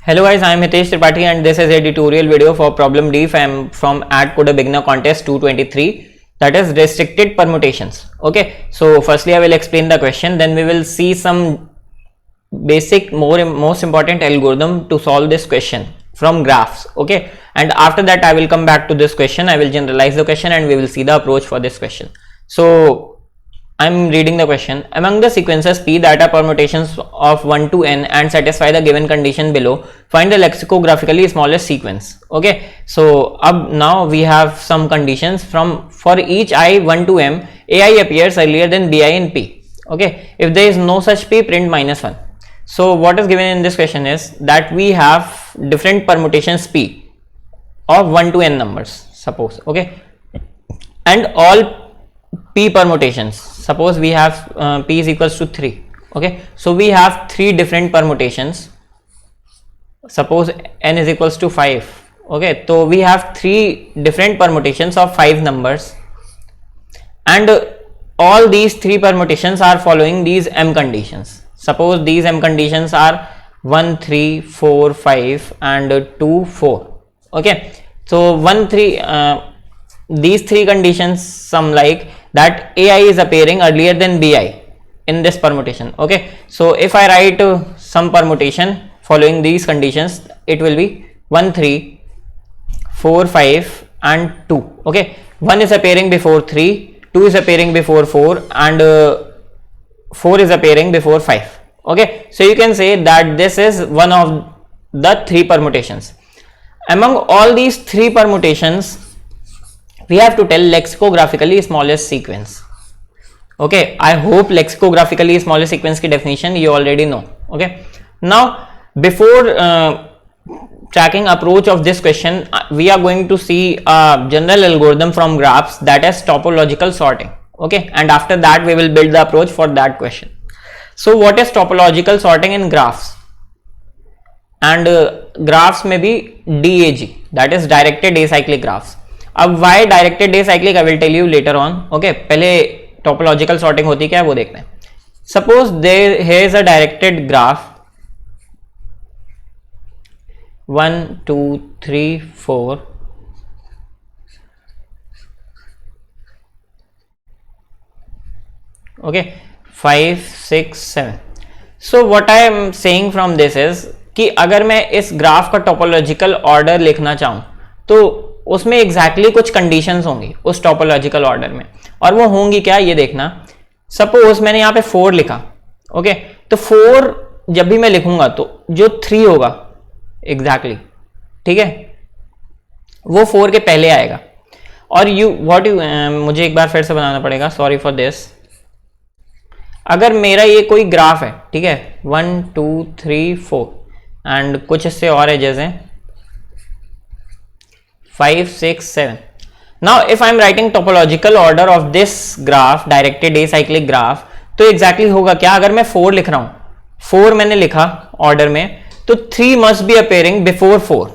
Hello guys, I am Hitesh Tripathi and this is a tutorial video for problem D from Add Code a Beginner Contest 223, that is restricted permutations. Okay, so firstly I will explain the question, then we will see some basic most important algorithm to solve this question from graphs. Okay, and after that I will come back to this question, I will generalize the question and we will see the approach for this question. So I'm reading the question. Among the sequences P that are permutations of 1 to n and satisfy the given condition below, find the lexicographically smallest sequence. Okay, so now we have some conditions for each I 1 to m, ai appears earlier than bi in P. Okay, if there is no such P, print -1. So what is given in this question is that we have different permutations P of 1 to n numbers, suppose. Okay, and all P permutations, suppose we have P is equals to 3. Okay, so we have 3 different permutations, suppose n is equals to 5. Okay, so we have 3 different permutations of 5 numbers, and all these 3 permutations are following these m conditions. Suppose these m conditions are 1 3 4 5 and 2 4. Okay, so 1 3 these 3 conditions sum like that ai is appearing earlier than bi in this permutation. Okay, so if I write some permutation following these conditions, it will be 1 3 4 5 and 2. Okay, 1 is appearing before 3, 2 is appearing before 4 and 4 is appearing before 5. Okay, so you can say that this is one of the 3 permutations. Among all these 3 permutations, we have to tell lexicographically smallest sequence. Okay, I hope lexicographically smallest sequence की definition you already know. Okay, now before tracking approach of this question, we are going to see a general algorithm from graphs, that is topological sorting. Okay, and after that we will build the approach for that question. So what is topological sorting in graphs? And graphs may be DAG, that is directed acyclic graphs. अब why directed acyclic I will tell you later on. Okay, पहले topological sorting होती क्या है वो देखते हैं. Suppose here is a directed graph 1 2 3 4. Okay, 5 6 7. So what I am saying from this is कि अगर मैं इस ग्राफ का टोपोलॉजिकल ऑर्डर लिखना चाहूं तो उसमें एग्जैक्टली कुछ कंडीशंस होंगी उस टोपोलॉजिकल ऑर्डर में, और वो होंगी क्या ये देखना. सपोज मैंने यहाँ पे 4 लिखा. ओके, तो 4 जब भी मैं लिखूंगा तो जो 3 होगा एग्जैक्टली, ठीक है, वो 4 के पहले आएगा. और मुझे एक बार फिर से बनाना पड़ेगा, सॉरी फॉर दिस. अगर मेरा ये कोई ग्राफ है, ठीक है, 1 2 3 4 एंड कुछ इससे और एजेस हैं 5 6 7. Now if I am writing topological order of this graph, directed acyclic graph, तो exactly होगा क्या. अगर मैं 4 लिख रहा हूं, 4 मैंने लिखा ऑर्डर में, तो 3 must be appearing before 4.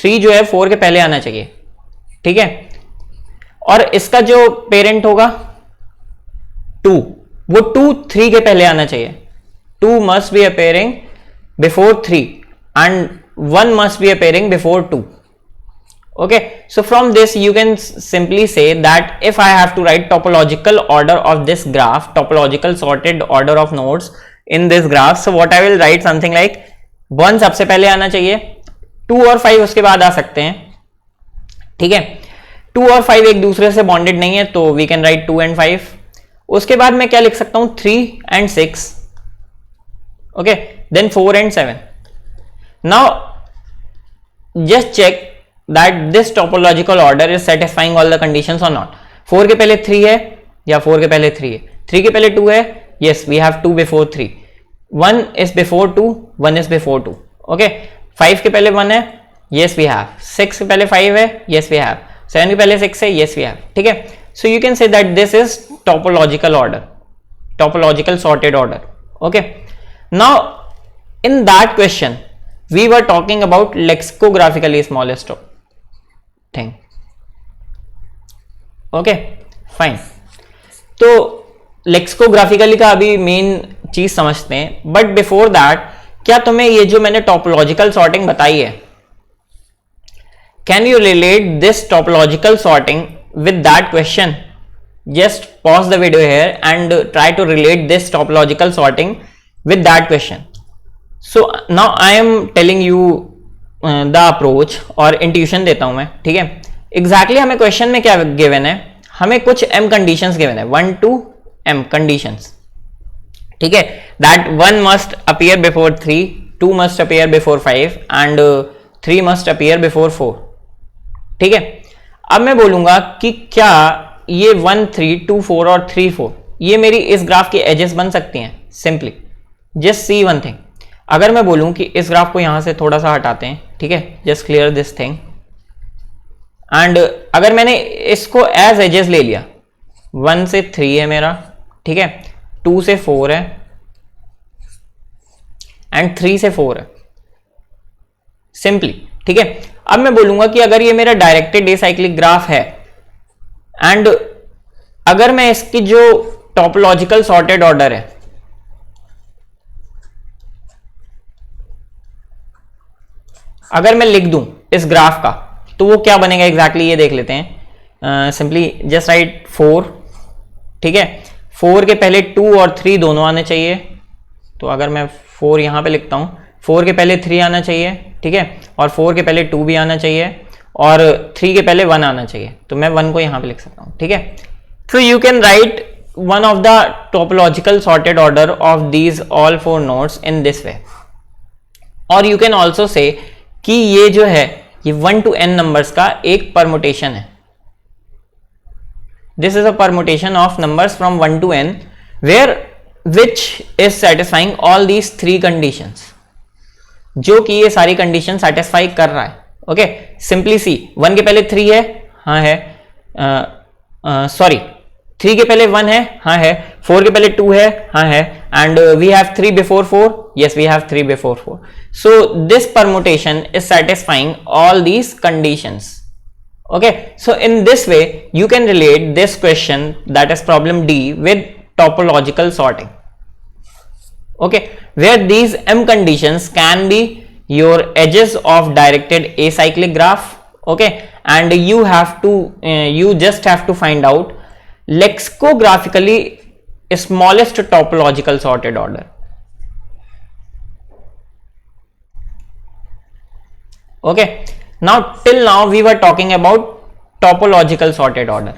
3 जो है 4 के पहले आना चाहिए, ठीक है. और इसका जो पेरेंट होगा 2, वो 2 3 के पहले आना चाहिए. 2 must be appearing before 3 and 1 must be appearing before 2. Okay, so from this you can simply say that if I have to write topological order of this graph, topological sorted order of nodes in this graph, so what I will write something like 1 सबसे पहले आना चाहिए, 2 और 5 उसके बाद आ सकते हैं, ठीक है. 2 और 5 एक दूसरे से बॉन्डेड नहीं है, तो we can write 2 and 5. उसके बाद मैं क्या लिख सकता हूं 3 and 6. okay, then 4 and 7. Now just check that this topological order is satisfying all the conditions or not. 4 के पहले 3 है या 4 के पहले 3 है, 3 के पहले 2 है, yes we have 2 before 3, 1 is before 2, 1 is before 2. okay, 5 के पहले 1 है, yes we have, 6 के पहले 5 है, yes we have, 7 के पहले 6 है, yes we have, ठीक है. So you can say that this is topological order, topological sorted order. okay, now in that question we were talking about lexicographically smallest thing. okay, fine. तो लेक्सिकोग्राफिकली का अभी main चीज समझते हैं, बट बिफोर दैट क्या तुम्हें ये जो मैंने टोपोलॉजिकल सॉर्टिंग बताई है, can you relate this topological sorting with that question? Just pause the video here and try to relate this topological sorting with that question. So now I am telling you the approach, और intuition देता हूं मैं, ठीक है. Exactly हमें question में क्या given है, हमें कुछ m कंडीशंस गिवन है, 1 to m कंडीशंस, ठीक है. That 1 must appear before 3, 2 must appear before 5 and 3 must appear before 4, ठीक है. अब मैं बोलूंगा कि क्या ये 1 3 2 4 और 3 4 ये मेरी इस ग्राफ की एजेस बन सकती हैं? Simply just see one thing. अगर मैं बोलूं कि इस ग्राफ को यहां से थोड़ा सा हटाते हैं, ठीक है, just clear this thing, and अगर मैंने इसको एज एजेस ले लिया, 1 से 3 है मेरा, ठीक है, 2 से 4 है एंड 3 से 4 है, सिंपली, ठीक है. अब मैं बोलूंगा कि अगर ये मेरा डायरेक्टेड एसाइक्लिक ग्राफ है एंड अगर मैं इसकी जो टोपोलॉजिकल सॉर्टेड ऑर्डर है, अगर मैं लिख दूं इस ग्राफ का, तो वो क्या बनेगा एग्जैक्टली ये देख लेते हैं. सिंपली जस्ट राइट 4, ठीक है. 4 के पहले 2 और 3 दोनों आने चाहिए, तो अगर मैं 4 यहां पे लिखता हूं, 4 के पहले 3 आना चाहिए, ठीक है, और 4 के पहले 2 भी आना चाहिए, और 3 के पहले 1 आना चाहिए, तो मैं 1 को यहां पे लिख सकता हूं, ठीक है. So you can write one of the topological sorted order of these all 4 nodes in this way. और you can also say कि ये जो है ये 1 to n नंबर्स का एक परमुटेशन है. This is a permutation of numbers from 1 to n where which is satisfying all these 3 conditions, जो कि ये सारी कंडीशन सेटिस्फाई कर रहा है. ओके, सिंपली सी, 1 के पहले 3 है, हाँ है, सॉरी 3 के पहले 1 है, हाँ है, 4 के पहले 2 है, हाँ है, and we have 3 before 4, yes we have 3 before 4. So this permutation is satisfying all these conditions. Okay, so in this way you can relate this question, that is problem D, with topological sorting. Okay, where these m conditions can be your edges of directed acyclic graph. Okay, and you have to you just have to find out lexicographically smallest topological sorted order. Okay, now till now we were talking about topological sorted order.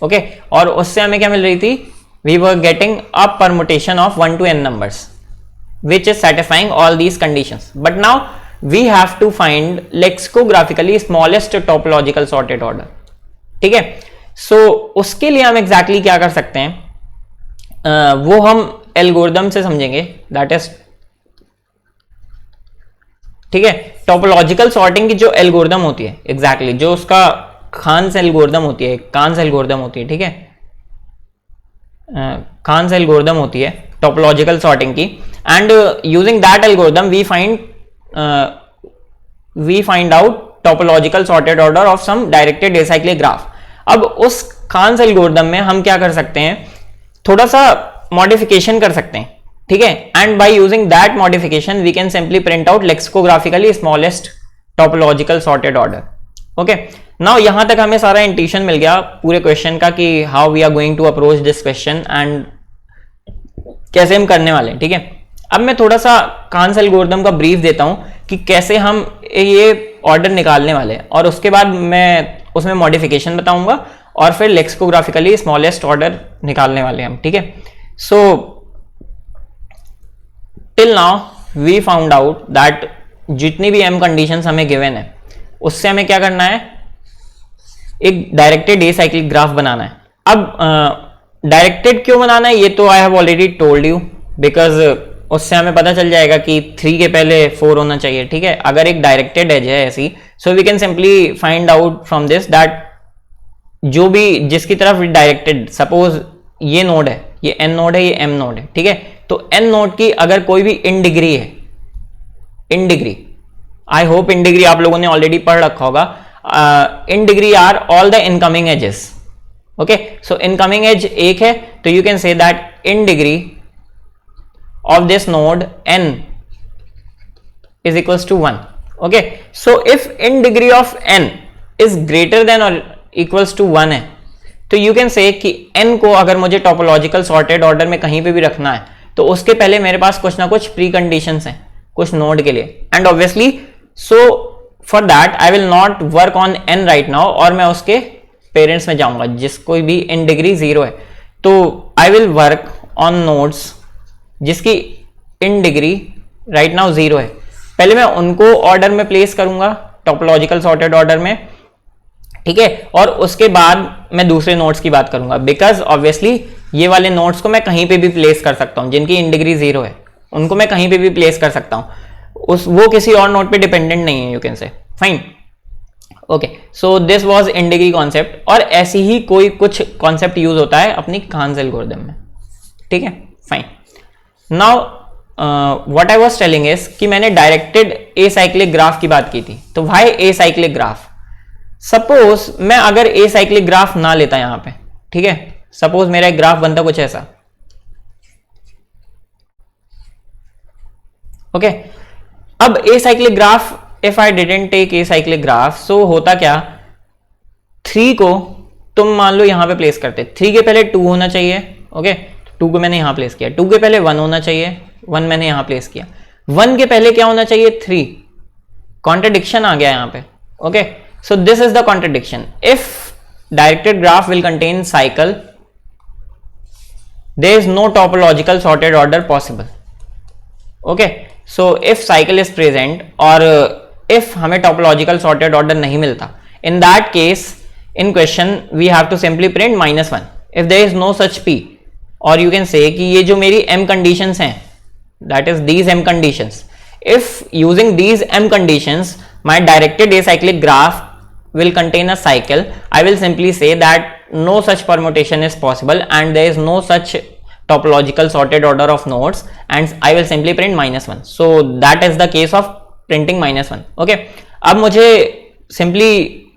Okay, और उससे हमें क्या मिल रही थी, we were getting a permutation of 1 to n numbers which is satisfying all these conditions. But now we have to find lexicographically smallest topological sorted order. ठीक है, सो उसके लिए हम एग्जैक्टली क्या कर सकते हैं, वो हम एल्गोरिदम से समझेंगे, दैट इज, ठीक है. टोपोलॉजिकल सॉर्टिंग की जो एल्गोरिदम होती है एग्जैक्टली जो उसका खान्स एल्गोरिदम होती है, कान्स एल्गोरिदम होती है, ठीक है, खान्स एल्गोरिदम होती है टोपोलॉजिकल सॉर्टिंग की, and using that algorithm we find out topological sorted order of some directed acyclic graph. अब उस खान्स एल्गोरिदम में हम क्या कर सकते हैं, थोड़ा सा मॉडिफिकेशन कर सकते हैं, ठीक है, and by using that modification we can simply print out lexicographically smallest topological sorted order. Okay, now यहां तक हमें सारा इंट्यूशन मिल गया पूरे क्वेश्चन का कि how we are going to approach this question and कैसे हम करने वाले हैं, ठीक है. अब मैं थोड़ा सा कान्स एल्गोरिदम का ब्रीफ देता हूं कि कैसे हम ये ऑर्डर निकालने वाले हैं, और उसके बाद मैं उसमें मॉडिफिकेशन बताऊंगा और फिर लेक्सिकोग्राफिकली स्मॉलेस्ट ऑर्डर निकालने वाले हैं हम, ठीक है. So till now we found out that जितनी भी m कंडीशंस हमें गिवन है उससे हमें क्या करना है, एक डायरेक्टेड एसाइक्लिक ग्राफ बनाना है. अब डायरेक्टेड क्यों बनाना है ये तो I have already told you, because उससे हमें पता चल जाएगा कि 3 के पहले 4 होना चाहिए, ठीक है. अगर एक डायरेक्टेड एज है ऐसी, so we can simply find out from this that जो भी जिसकी तरफ डायरेक्टेड, सपोज ये नोड है, ये n नोड है, ये m नोड है, ठीक है. तो n नोड की अगर कोई भी इन डिग्री है, in degree, I hope in degree आप लोगों ने ऑलरेडी पढ़ रखा होगा, in degree are all the incoming edges. Okay, so incoming edge एक है, तो you can say that in degree of this node n is equals to 1. Okay, so if in degree of n is greater than or equals to 1 है, तो you can say कि n को अगर मुझे topological sorted order में कहीं पे भी रखना है तो उसके पहले मेरे पास कुछ ना कुछ प्री कंडीशंस हैं कुछ नोड के लिए, and obviously so for that I will not work on n right now, और मैं उसके पेरेंट्स में जाऊंगा जिसको भी इन डिग्री 0 है, तो I will work on nodes जिसकी इन डिग्री राइट नाउ 0 है। पहले मैं उनको ऑर्डर में प्लेस करूंगा टोपोलॉजिकल सॉर्टेड ऑर्डर में, ठीक है, और उसके बाद मैं दूसरे नोड्स की बात करूंगा, बिकॉज ऑब्वियसली ये वाले नोड्स को मैं कहीं पे भी प्लेस कर सकता हूं, जिनकी इन डिग्री 0 है उनको मैं कहीं पे भी प्लेस कर सकता हूं, वो किसी और नोड पे डिपेंडेंट नहीं है, यू कैन से। Fine, okay, so this was in degree concept, और ऐसी ही कोई कुछ कॉन्सेप्ट यूज होता है अपनी कान्स एल्गोरिथम में, ठीक है। Fine, now what I was telling is कि मैंने डायरेक्टेड एसाइक्लिक ग्राफ की बात की थी, तो व्हाई एसाइक्लिक ग्राफ? सपोज मैं अगर एसाइक्लिक ग्राफ ना लेता यहां पे, ठीक है, सपोज मेरा एक ग्राफ बनता कुछ ऐसा, ओके, अब acyclic graph, if I didn't take acyclic graph, so होता क्या, 3 को तुम मान लो यहां पे प्लेस करते, 3 के पहले 2 होना चाहिए, ओके, 2 को मैंने यहां प्लेस किया, 2 के पहले 1 होना चाहिए, 1 मैंने यहां प्लेस किया, 1 के पहले क्या होना चाहिए, 3, कॉन्ट्रडिक्शन आ गया यहां पे, okay, so this is the contradiction. If directed graph will contain cycle, there is no topological sorted order possible, okay, so if cycle is present और इफ हमें टोपोलॉजिकल सॉर्टेड ऑर्डर नहीं मिलता, in that case in question we have to simply print -1 if there is no such p, और you can say कि ये जो मेरी m conditions हैं, that is these m conditions, if using these m conditions my directed acyclic graph will contain a cycle, I will simply say that no such permutation is possible and there is no such topological sorted order of nodes, and I will simply print -1. So that is the case of printing -1. Okay, अब मुझे simply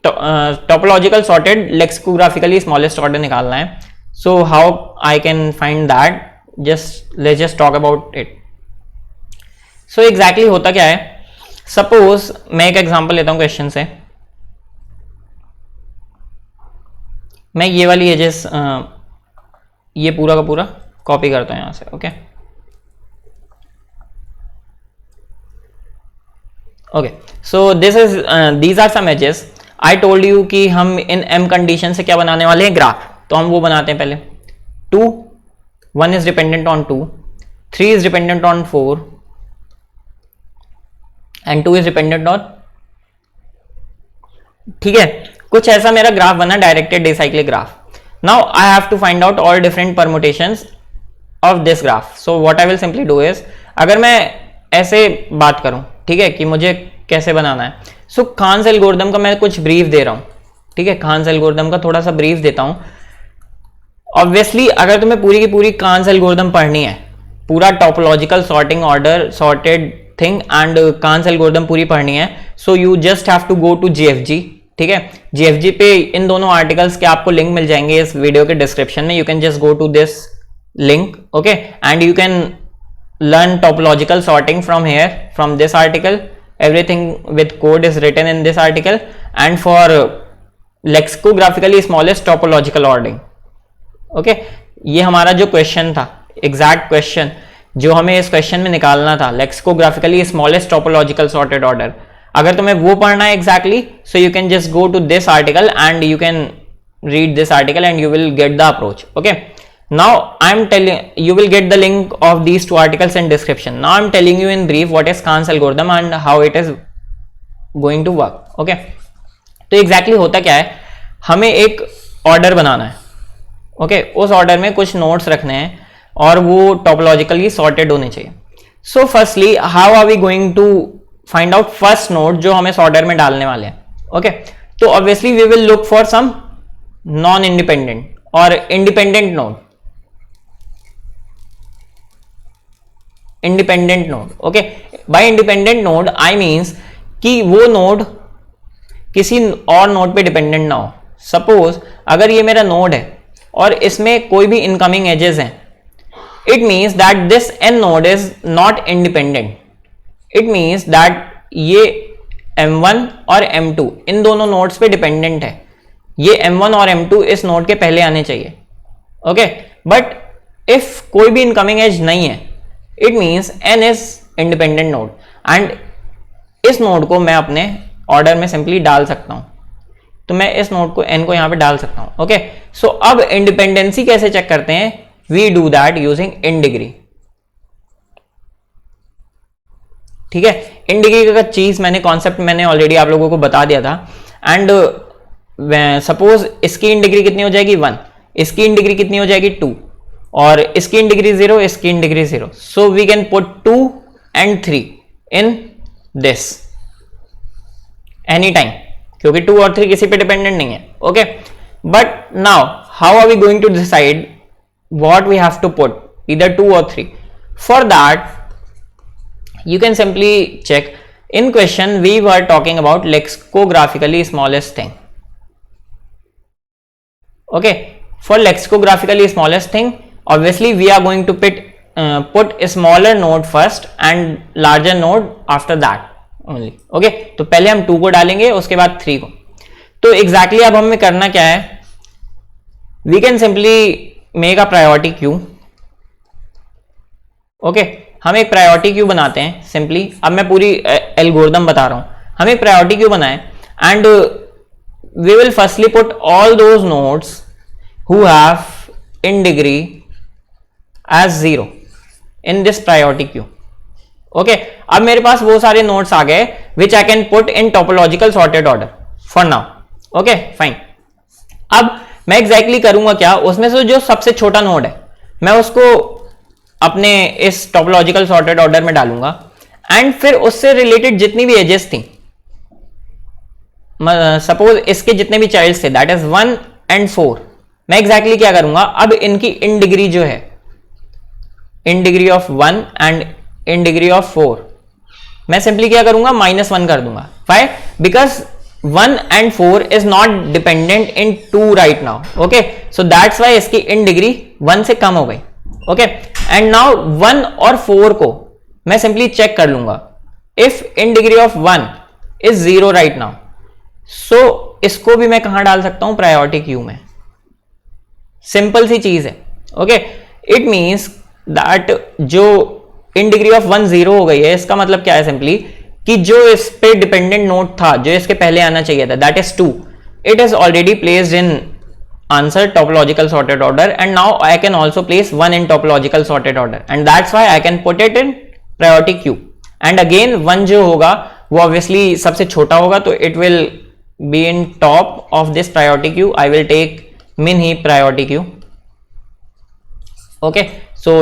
topological sorted lexicographically smallest order निकालना है, so how I can find that, let's just talk about it. So exactly होता क्या है, suppose मैं एक example लेता हूं क्वेश्चन से, मैं ये वाली एजेस ये पूरा का पूरा कॉपी करता हूं यहां से, okay, okay, so this is these are some edges. I told you कि हम इन m कंडीशन से क्या बनाने वाले हैं, ग्राफ, तो हम वो बनाते हैं पहले। 2, 1 is dependent on 2, 3 is dependent on 4 and 2 is dependent on, ठीक है, कुछ ऐसा मेरा ग्राफ बना, directed acyclic graph. Now I have to find out all different permutations of this graph. So what I will simply do is, अगर मैं ऐसे बात करूं, ठीक है, कि मुझे कैसे बनाना है, सो कान्स एल्गोरिथम का मैं कुछ ब्रीफ दे रहा हूं, ठीक है, कान्स एल्गोरिथम का थोड़ा सा ब्रीफ देता हूं। ऑब्वियसली अगर तुम्हें पूरी की पूरी कान्स एल्गोरिथम पढ़नी है, पूरा topological sorting order sorted thing and Kahn's algorithm पूरी पढ़नी है, so you just have to go to GFG, ठीक है, GFG पे इन दोनों आर्टिकल्स के आपको लिंक मिल जाएंगे इस वीडियो के डिस्क्रिप्शन में, you can just go to this link, okay, and you can learn topological sorting from here, from this article, everything with code is written in this article, and for lexicographically smallest topological ordering, okay, ये हमारा जो question था, exact question जो हमें इस question में निकालना था, lexicographically smallest topological sorted order, अगर तुम्हें वो पढ़ना है exactly, so you can just go to this article and you can read this article and you will get the approach, okay. Now I am telling, you will get the link of these 2 articles in description. Now I am telling you in brief what is Kahn's algorithm and how it is going to work, okay. तो exactly होता क्या है, हमें एक order बनाना है, okay, उस order में कुछ नोड्स रखने हैं और वो टोपोलॉजिकली सॉर्टेड होने चाहिए। So firstly how are we going to find out first node जो हम इस ऑर्डर में डालने वाले हैं, ओके, तो obviously we will look for some non independent और independent node, independent node, okay. By independent node I means कि वो नोड किसी और नोड पे डिपेंडेंट ना हो। सपोज अगर ये मेरा नोड है और इसमें कोई भी इनकमिंग एजेस हैं, it means that this n node is not independent, it means that ये M1 और M2 इन दोनों नोड्स पे डिपेंडेंट है, ये M1 और M2 इस नोड के पहले आने चाहिए, ओके। बट इफ कोई भी इनकमिंग एज नहीं है, it means N is independent node, and इस नोड को मैं अपने ऑर्डर में सिंपली डाल सकता हूं, तो मैं इस नोड को N को यहां पे डाल सकता हूं, ओके। सो अब इंडिपेंडेंसी कैसे चेक करते हैं, we do that using in degree, ठीक है। इन डिग्री का चीज मैंने कॉन्सेप्ट मैंने ऑलरेडी आप लोगों को बता दिया था, एंड सपोज इसकी इन डिग्री कितनी हो जाएगी 1, इसकी इन डिग्री कितनी हो जाएगी 2, और इसकी इन डिग्री 0, इसकी in degree 0, so we can put 2 and 3 in this any time, क्योंकि 2 और 3 किसी पे डिपेंडेंट नहीं है, okay. But now how are we going to decide what we have to put, either 2 or 3? For that you can simply check. In question we were talking about lexicographically smallest thing, okay. For lexicographically smallest thing, obviously we are going to put a smaller node first and larger node after that only, okay. तो पहले हम 2 को डालेंगे, उसके बाद 3 को। तो exactly अब हमें करना क्या है, we can simply make a priority queue, okay. हम एक प्रायोरिटी क्यू बनाते हैं सिंपली, अब मैं पूरी एल्गोरिथम बता रहा हूं। हम एक प्रायोरिटी क्यू बनाए and we will firstly put all those nodes who have in degree as 0 in this priority queue, okay. अब मेरे पास वो सारे नोड्स आ गए which I can put in topological sorted order for now, okay fine. अब मैं exactly करूंगा क्या, उसमें से जो सबसे छोटा नोड है मैं उसको अपने इस टोपोलॉजिकल सॉर्टेड ऑर्डर में डालूंगा, एंड फिर उससे रिलेटेड जितनी भी एजेस थी, सपोज इसके जितने भी चाइल्ड्स थे दैट इज 1 and 4, मैं एग्जैक्टली क्या करूंगा, अब इनकी इन डिग्री जो है, in degree of 1 and in degree of 4, मैं सिंपली क्या करूंगा, -1 कर दूंगा। Why? Because 1 and 4 is not dependent in 2 right now, okay, so that's why इसकी इन डिग्री 1 से कम हो गई, okay, and now 1 और 4 को मैं सिंपली चेक कर लूंगा, if in degree of 1 is 0 right now, so इसको भी मैं कहां डाल सकता हूं, प्रायोरिटी क्यू में। सिंपल सी चीज है, ओके। इट मींस दैट जो इन डिग्री ऑफ 1 0 हो गई है, इसका मतलब क्या है सिंपली कि जो इस पे डिपेंडेंट नोड था, जो इसके पहले आना चाहिए था, that is 2, it is already placed in answer topological sorted order, and now I can also place 1 in topological sorted order, and that's why I can put it in priority queue. And again 1 जो होगा वो obviously सबसे छोटा होगा, तो it will be in top of this priority queue. I will take min heap priority queue, okay, so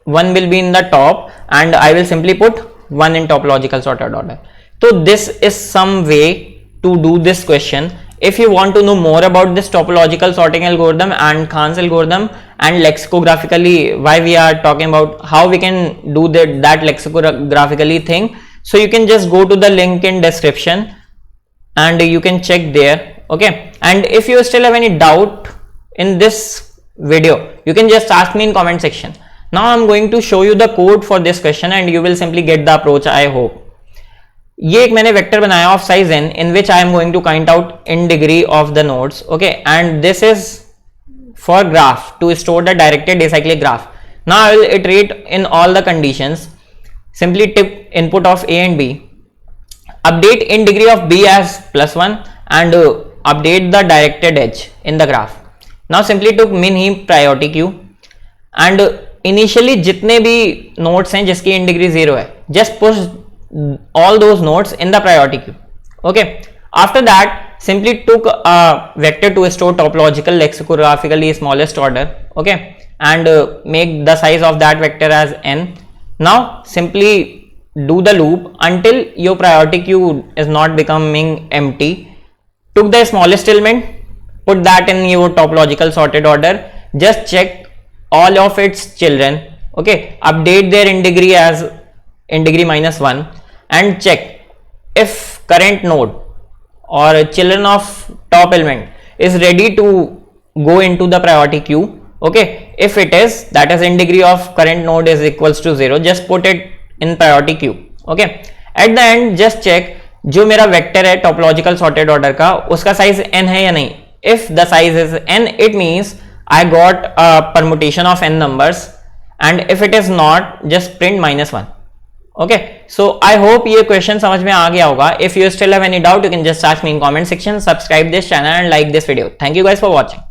1 will be in the top and I will simply put 1 in topological sorted order. So this is some way to do this question. If you want to know more about this topological sorting algorithm and Khan's algorithm and lexicographically why we are talking about how we can do that lexicographically thing, so you can just go to the link in description and you can check there, okay. And if you still have any doubt in this video, you can just ask me in comment section. Now I'm going to show you the code for this question and you will simply get the approach, I hope. ये एक मैंने vector बनाया of size n in which I am going to count out in degree of the nodes, okay, and this is for graph to store the directed acyclic graph. Now I will iterate in all the conditions. Simply tip input of a and b, update in degree of b as +1 and update the directed edge in the graph. Now simply took min heap priority queue and initially जितने भी nodes हैं जिसकी in degree 0 है, just push all those nodes in the priority queue, okay. After that simply took a vector to store topological lexicographically smallest order, okay, and make the size of that vector as n. Now simply do the loop until your priority queue is not becoming empty. Took the smallest element, put that in your topological sorted order, just check all of its children, okay, update their in degree as in degree -1 and check if current node or children of top element is ready to go into the priority queue, okay. If it is, that is in degree of current node is equals to 0, just put it in priority queue, okay. At the end just check जो मेरा vector है topological sorted order का, उसका size n है या नहीं. If the size is n, it means I got a permutation of n numbers, and if it is not, just print -1. Okay, so I hope ये question समझ में आ गया होगा. If you still have any doubt, you can just ask me in comment section. Subscribe this channel and like this video. Thank you guys for watching.